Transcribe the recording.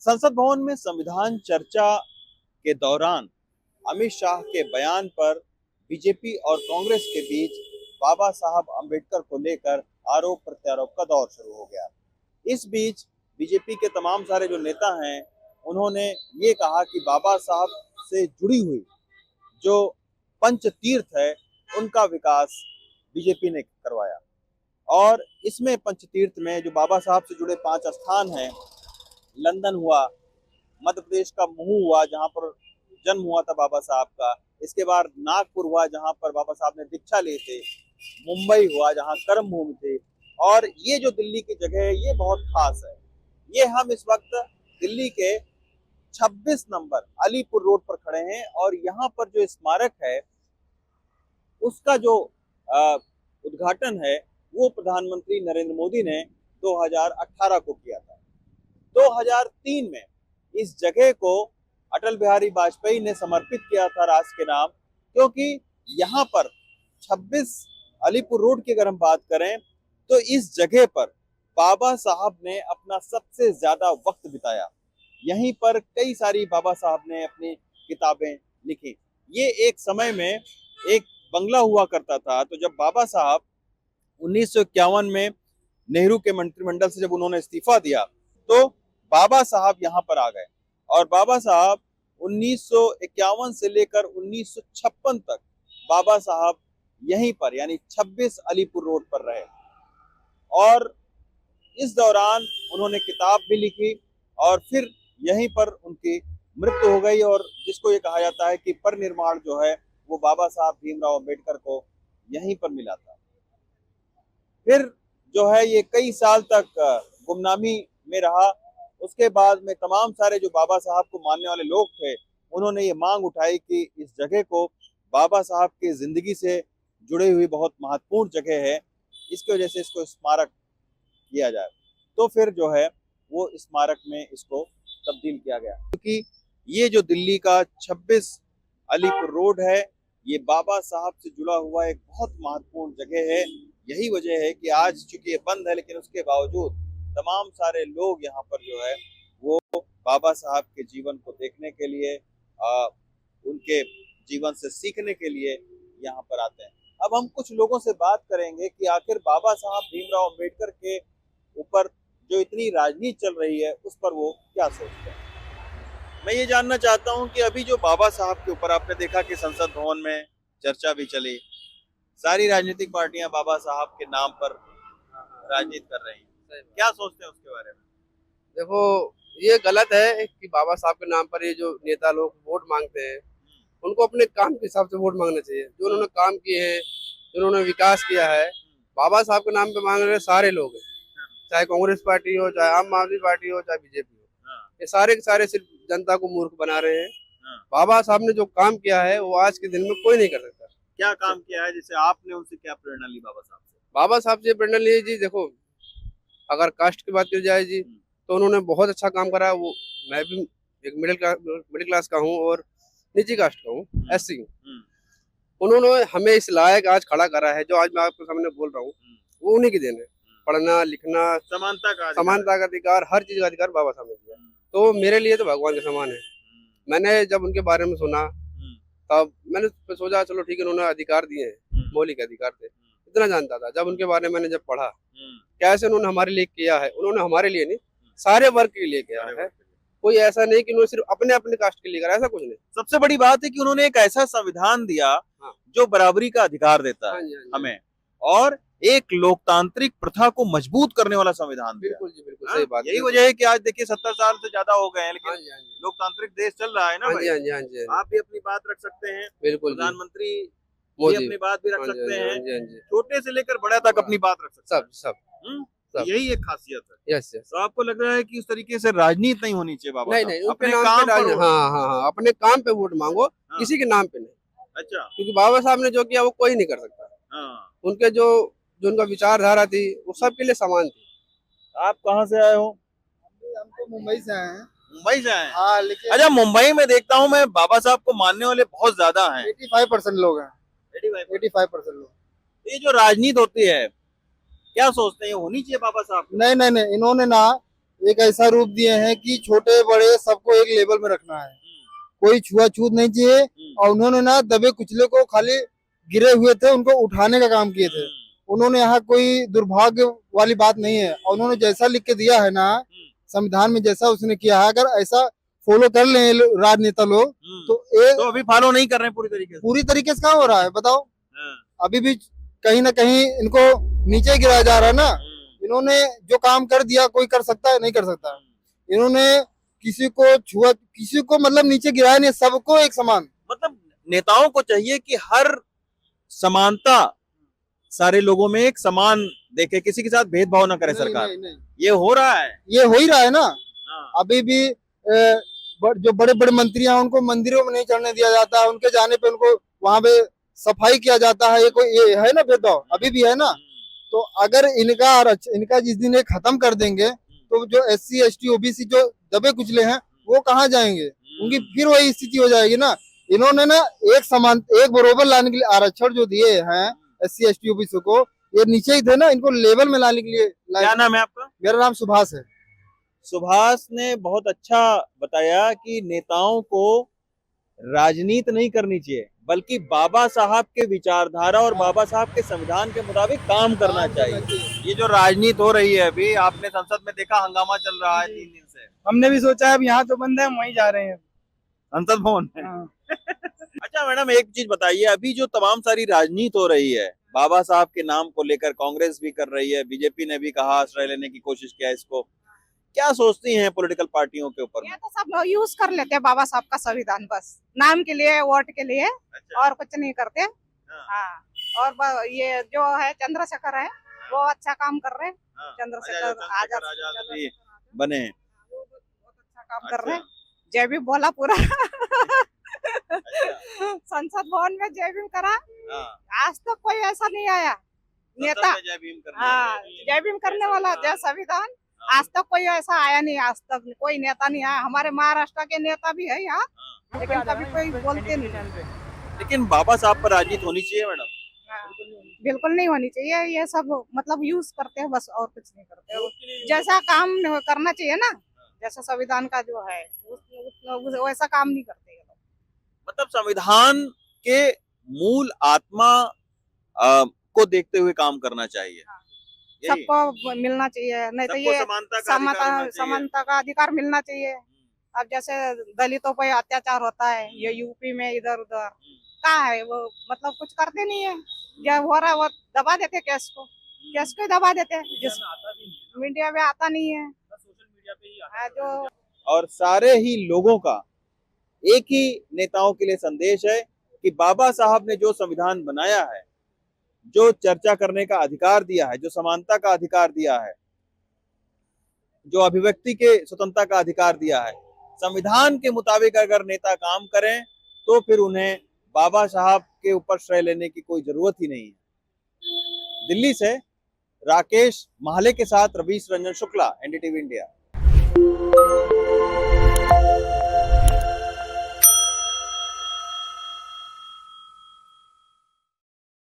संसद भवन में संविधान चर्चा के दौरान अमित शाह के बयान पर बीजेपी और कांग्रेस के बीच बाबा साहब अंबेडकर को लेकर आरोप प्रत्यारोप का दौर शुरू हो गया। इस बीच बीजेपी के तमाम सारे जो नेता हैं, उन्होंने ये कहा कि बाबा साहब से जुड़ी हुई जो पंच तीर्थ है, उनका विकास बीजेपी ने करवाया। और इसमें पंच तीर्थ में जो बाबा साहब से जुड़े 5 स्थान हैं, लंदन हुआ, मध्य प्रदेश का महू हुआ जहां पर जन्म हुआ था बाबा साहब का, इसके बाद नागपुर हुआ जहां पर बाबा साहब ने दीक्षा ली थी, मुंबई हुआ जहां कर्म भूमि थी, और ये जो दिल्ली की जगह है ये बहुत खास है। ये हम इस वक्त दिल्ली के 26 नंबर अलीपुर रोड पर खड़े हैं और यहाँ पर जो स्मारक है उसका जो उद्घाटन है वो प्रधानमंत्री नरेंद्र मोदी ने 2018 को किया था। 2003 में इस जगह को अटल बिहारी वाजपेयी ने समर्पित किया था राष्ट्र के नाम, क्योंकि यहाँ पर 26 अलीपुर रोड की अगर हम बात करें तो इस जगह पर बाबा साहब ने अपना सबसे ज्यादा वक्त बिताया। यहीं पर कई सारी बाबा साहब ने अपनी किताबें लिखी। ये एक समय में एक बंगला हुआ करता था, तो जब बाबा साहब 1951 में नेहरू के मंत्रिमंडल से जब उन्होंने इस्तीफा दिया तो बाबा साहब यहाँ पर आ गए और बाबा साहब 1951 से लेकर 1956 तक बाबा साहब यहीं पर यानी 26 अलीपुर रोड पर रहे और इस दौरान उन्होंने किताब भी लिखी और फिर यहीं पर उनकी मृत्यु हो गई। और जिसको ये कहा जाता है कि परिनिर्वाण जो है वो बाबा साहब भीमराव अंबेडकर को यहीं पर मिला था। फिर जो है ये कई साल तक गुमनामी में रहा। उसके बाद में तमाम सारे जो बाबा साहब को मानने वाले लोग थे, उन्होंने ये मांग उठाई कि इस जगह को बाबा साहब की जिंदगी से जुड़ी हुई बहुत महत्वपूर्ण जगह है, इसकी वजह से इसको स्मारक किया जाए। तो फिर जो है वो स्मारक में इसको तब्दील किया गया, क्योंकि ये जो दिल्ली का 26 अलीपुर रोड है ये बाबा साहब से जुड़ा हुआ एक बहुत महत्वपूर्ण जगह है। यही वजह है कि आज चूंकि ये बंद है, लेकिन उसके बावजूद तमाम सारे लोग यहाँ पर जो है वो बाबा साहब के जीवन को देखने के लिए, उनके जीवन से सीखने के लिए यहाँ पर आते हैं। अब हम कुछ लोगों से बात करेंगे कि आखिर बाबा साहब भीमराव अंबेडकर के ऊपर जो इतनी राजनीति चल रही है उस पर वो क्या सोचते हैं। मैं ये जानना चाहता हूँ कि अभी जो बाबा साहब के ऊपर आपने देखा कि संसद भवन में चर्चा भी चली, सारी राजनीतिक पार्टियां बाबा साहब के नाम पर राजनीति कर रही हैं, क्या सोचते हैं उसके बारे में? देखो, ये गलत है कि बाबा साहब के नाम पर ये जो नेता लोग वोट मांगते हैं, उनको अपने काम के हिसाब से वोट मांगना चाहिए। जो उन्होंने काम किए हैं, जो उन्होंने विकास किया है, बाबा साहब के नाम पे मांग रहे सारे लोग हैं, चाहे कांग्रेस पार्टी हो, चाहे आम आदमी पार्टी हो, चाहे बीजेपी हो, ये सारे के सारे सिर्फ जनता को मूर्ख बना रहे हैं। बाबा साहब ने जो काम किया है वो आज के दिन में कोई नहीं कर सकता। क्या काम किया है, जैसे आपने उनसे क्या प्रेरणा ली बाबा साहब से? बाबा साहब से प्रेरणा ली जी, देखो अगर कास्ट की बात की जाए जी तो उन्होंने बहुत अच्छा काम करा। वो मैं भी एक मिडिल क्लास का हूँ और निजी कास्ट का हूँ, एससी हूँ। उन्होंने हमें इस लायक आज खड़ा करा है जो आज मैं आपके सामने बोल रहा हूँ, वो उन्हीं की देन है। पढ़ना लिखना, समानता का अधिकार, हर चीज का अधिकार बाबा साहब ने दिया। तो मेरे लिए तो भगवान के समान है। मैंने जब उनके बारे में सुना तब मैंने सोचा चलो ठीक है, उन्होंने अधिकार दिए हैं, मौलिक अधिकार थे, इतना जानता था। जब उनके बारे में मैंने जब पढ़ा कैसे उन्होंने हमारे लिए किया है, उन्होंने हमारे लिए नहीं सारे वर्ग के लिए किया है। कोई ऐसा नहीं कि उन्होंने सिर्फ अपने अपने कास्ट के लिए करा, ऐसा कुछ नहीं। सबसे बड़ी बात है कि उन्होंने एक ऐसा संविधान दिया जो बराबरी का अधिकार देता है हमें, और एक लोकतांत्रिक प्रथा को मजबूत करने वाला संविधान दिया। बिल्कुल जी, बिल्कुल सही बात। यही वजह है कि आज देखिए 70 साल से ज्यादा हो गए हैं, लेकिन लोकतांत्रिक देश चल रहा है ना भाई। आप भी अपनी बात रख सकते हैं, बिल्कुल, प्रधानमंत्री भी अपनी बात भी रख सकते हैं, छोटे से लेकर बड़ा तक अपनी बात रख सकते हैं, सब। यही एक खासियत है। यस। तो आपको लग रहा है कि उस तरीके से राजनीति नहीं होनी चाहिए बाबा? नहीं, अपने काम पे, हाँ, अपने काम पे वोट मांगो, किसी के नाम पे नहीं। अच्छा, क्योंकि बाबा साहब ने जो किया वो कोई नहीं कर सकता। उनके जो उनका विचारधारा थी वो सबके लिए समान थी। आप कहाँ से आए हो? हम तो मुंबई से आए हैं। मुंबई से आए हैं? हाँ, लेकिन अच्छा, मुंबई में देखता हूँ मैं बाबा साहब को मानने वाले बहुत ज्यादा हैं। 85% लोग हैं। 85% लोग। ये जो राजनीति होती है, क्या सोचते हैं, होनी चाहिए बाबा साहब? नहीं, इन्होंने ना एक ऐसा रूप दिए हैं कि छोटे बड़े सबको एक लेवल में रखना है, कोई छुआछूत नहीं चाहिए। और उन्होंने ना दबे कुचले को, खाली गिरे हुए थे उनको उठाने का काम किए थे। उन्होंने यहाँ कोई दुर्भाग्य वाली बात नहीं है। और उन्होंने जैसा लिख के दिया है ना संविधान में, जैसा उसने किया है, अगर ऐसा फॉलो कर ले राजनेता लोग तो तो अभी फॉलो नहीं कर रहे हैं पूरी तरीके से। कहाँ हो रहा है बताओ। अभी भी कहीं ना कहीं इनको नीचे गिराया जा रहा है ना। इन्होंने जो काम कर दिया कोई कर सकता है? नहीं कर सकता। इन्होंने किसी को छुआ, किसी को मतलब नीचे गिराया नहीं, सबको एक समान। मतलब नेताओं को चाहिए कि हर समानता सारे लोगों में एक समान देखे, किसी के साथ भेदभाव ना करे सरकार। नहीं। ये हो रहा है, ये हो ही रहा है ना। हाँ। अभी भी जो बड़े बड़े मंत्री हैं उनको मंदिरों में नहीं चढ़ने दिया जाता है, उनके जाने पे उनको वहां पे सफाई किया जाता है। ये है ना भेदभाव, अभी भी है ना। तो अगर इनका जिस दिन ये खत्म कर देंगे तो जो SC ST OBC जो दबे कुचले हैं वो कहाँ जाएंगे? उनकी फिर वही स्थिति हो जाएगी ना। इन्होंने ना एक बरोबर लाने के लिए आरक्षण जो दिए हैं SC ST OBC को, ये नीचे ही थे ना, इनको लेवल में लाने के लिए क्या नाम है आपका? मेरा नाम सुभाष है। सुभाष ने बहुत अच्छा बताया कि नेताओं को राजनीति नहीं करनी चाहिए, बल्कि बाबा साहब के विचारधारा और बाबा साहब के संविधान के मुताबिक काम करना चाहिए। ये जो राजनीति हो रही है, अभी आपने संसद में देखा हंगामा चल रहा है 3 दिन से। हमने भी सोचा अब यहाँ तो बंद है, हम वहीं जा रहे हैं संसद भवन में। अच्छा मैडम, एक चीज बताइए, अभी जो तमाम सारी राजनीति हो रही है बाबा साहब के नाम को लेकर, कांग्रेस भी कर रही है, बीजेपी ने भी कहा, आश्रय लेने की कोशिश किया, इसको क्या सोचती हैं पॉलिटिकल पार्टियों के ऊपर? ये तो सब लोग यूज कर लेते हैं बाबा साहब का संविधान, बस नाम के लिए, वोट के लिए। अच्छा। और कुछ नहीं करते। हाँ। और ये जो है चंद्रशेखर है वो अच्छा काम कर रहे हैं। हाँ। चंद्रशेखर आजाद भी बने हैं। वो बहुत अच्छा काम कर रहे हैं। जय भीम बोला पूरा। संसद भवन में जय भीम करा। आज तक कोई ऐसा नहीं आया नेता। जय भीम करने, हाँ, जय भीम करने वाला, जय संविधान। आज तक कोई ऐसा आया नहीं, आज तक कोई नेता नहीं आया। हमारे महाराष्ट्र के नेता भी है यहाँ, लेकिन कभी कोई बोलते नहीं। लेकिन बाबा साहब पर राजनीति होनी चाहिए मैडम। बिल्कुल नहीं होनी चाहिए। ये सब मतलब यूज करते हैं बस, और कुछ नहीं करते। जैसा काम करना चाहिए ना, जैसा संविधान का जो है वैसा काम नहीं करते ये लोग। मतलब संविधान के मूल आत्मा को देखते हुए काम करना चाहिए। सबको मिलना चाहिए, नहीं तो ये समानता का अधिकार मिलना चाहिए। अब जैसे दलितों पर अत्याचार होता है, ये यूपी में इधर उधर कहाँ है वो, मतलब कुछ करते नहीं है। जब हो रहा है वो दबा देते केस को ही दबा देते, जिस मीडिया में आता नहीं है, सोशल मीडिया पे ही आता है जो। और सारे ही लोगों का एक ही नेताओं के लिए संदेश है कि बाबा साहब ने जो संविधान बनाया है, जो चर्चा करने का अधिकार दिया है, जो समानता का अधिकार दिया है, जो अभिव्यक्ति के स्वतंत्रता का अधिकार दिया है, संविधान के मुताबिक अगर नेता काम करें तो फिर उन्हें बाबा साहब के ऊपर श्रेय लेने की कोई जरूरत ही नहीं है। दिल्ली से राकेश महाले के साथ रवीश रंजन शुक्ला, NDTV इंडिया।